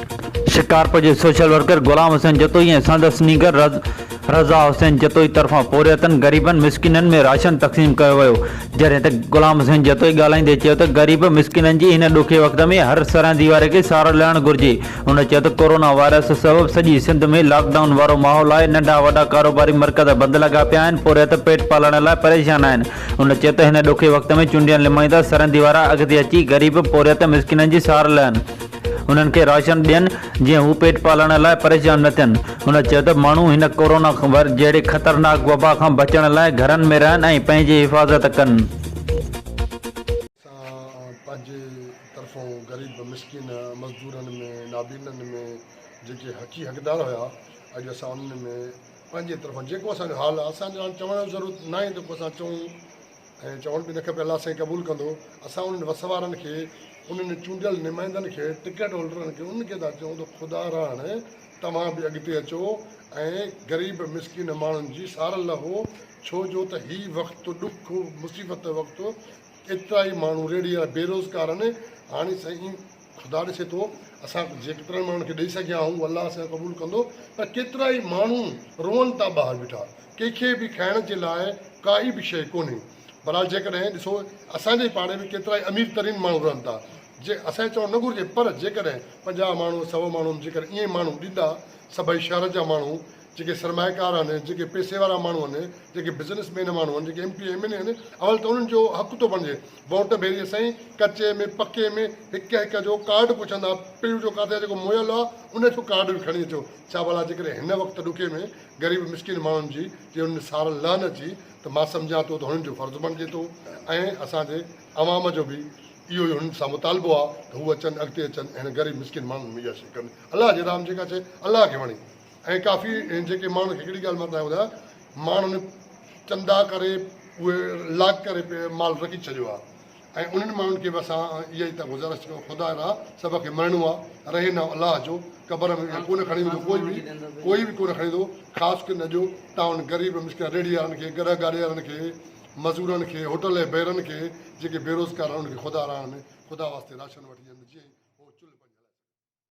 शकारपुर के social worker Ghulam Hussain Jatoi ऐं संदसि नीगर रज़ा हुसैन जतोई तरफान पोरियतन गरीबन मिस्किनन में राशन तक़सीम कियो वियो। जॾहिं त गुलाम हुसैन जतोई ॻाल्हाईंदे चयो त गरीब मिस्किनन जी हिन ॾुखे वक़्त में हर सरहदी वारे खे सहारो ॾियणु घुरिजे। हुन चयो त कोरोना वायरस सबबि सॼी सिंध में लॉकडाउन वारो माहौल आहे। नंढा वॾा कारोबारी मर्कज़ बंदि लॻा पिया आहिनि। पोरियत पेट पालण लाइ परेशान आहिनि। हुन चयो त हिन ॾुखे वक़्त में चूंडियल नुमाइंदा सरहदी वारा अॻिते अची गरीब पोरियत मिस्किनन जी सहारो लहनि, उन्हनि खे राशन ॾियनि जीअं हू पेट पालण लाइ परेशान न थियनि। हुन चयो त माण्हू हिन कोरोना जहिड़े ख़तरनाक वबा खां बचण लाइ घरनि में रहनि ऐं पंहिंजी हिफ़ाज़त कनि। पंहिंजे तरफ़ों ग़रीब मिस्किन मज़दूरनि में नाबीननि में जेके हक़ी हक़दार हुया, अॼु असां उन्हनि में पंहिंजे तरफ़ां जेको असांजो हाल आहे, असांजो हाणे चवण जी ज़रूरत न आहे त पोइ असां चऊं ऐं चवण बि न खपे, अलाह साईं क़बूल कंदो। असां उन्हनि वसवारनि खे, उन्हनि चूंडियल नुमाइंदनि खे, टिकट होल्डरनि खे उनखे था चऊं त ख़ुदा राण तव्हां बि अॻिते अचो ऐं ग़रीब मिस्किन माण्हुनि जी सहार लहो। छो जो त हीउ वक़्तु ॾुख मुसीबत वक़्तु एतिरा ई माण्हू रेड़ी वारा बेरोज़गार आहिनि। हाणे साईं ख़ुदा ॾिसे थो, असां जेतिरनि माण्हुनि खे ॾेई सघिया आहियूं अलाह सां क़बूल कंदो, पर केतिरा ई माण्हू रोअनि था ॿाहिरि बीठा, कंहिंखे बि खाइण जे लाइ काई बि शइ कोन्हे। बहरहाल जेकॾहिं ॾिसो असांजे पाड़े में केतिरा ई अमीर तरीन माण्हू रहनि था, जे असांखे चवणु न घुरिजे, पर जेकॾहिं 50 माण्हू 100 माण्हू जेकॾहिं ईअं माण्हू ॾींदा, सभई शहर जा माण्हू जेके सरमाएकार आहिनि, जेके पैसे वारा माण्हू आहिनि, जेके बिज़नेसमैन माण्हू आहिनि, जेके MP MLA आहिनि, अवल त उन्हनि जो हक़ थो बणिजे। वोट भेरीअ साईं कचे में पके में हिक जो कार्ड पुछंदा, पहिरियों जो काथे जेको मुयल आहे उनजो कार्ड बि खणी अचो। छा भला जेकॾहिं हिन वक़्तु ॾुखे में ग़रीब मिस्किन माण्हुनि जी जे उन सहारो लहन अची, त मां सम्झां थो त हुननि जो फ़र्ज़ु बणिजे थो ऐं असांजे अवाम जो बि इहो ई हुननि सां मुतालबो आहे त हू अचनि, अॻिते अचनि ऐं ग़रीब मिस्किन माण्हुनि में इहा शइ कनि। अलाह जे राम जेका चए अलाह खे वणे। ऐं काफ़ी जेके माण्हू हिकिड़ी ॻाल्हि मां तव्हां ॿुधायां, माण्हुनि चंदा करे उहे लाक करे माल रखी छॾियो आहे ऐं उन्हनि माण्हुनि खे बि असां इहा ई त गुज़ारिश कयूं, ख़ुदा राह सभ खे मरणो आहे, रहे न अलाह जो, क़बर में कोन खणी वेंदो, कोई बि कोन खणी वेंदो, ख़ासि करे न जो तव्हां उन ग़रीब मिस्किन रेड़ी वारनि खे, गॾ गाॾी वारनि खे, मज़दूरनि खे, होटल जे बेरनि खे, जेके बेरोज़गार आहिनि उन्हनि खे ख़ुदा राह में ख़ुदा वास्ते राशन वठी ॾियनि।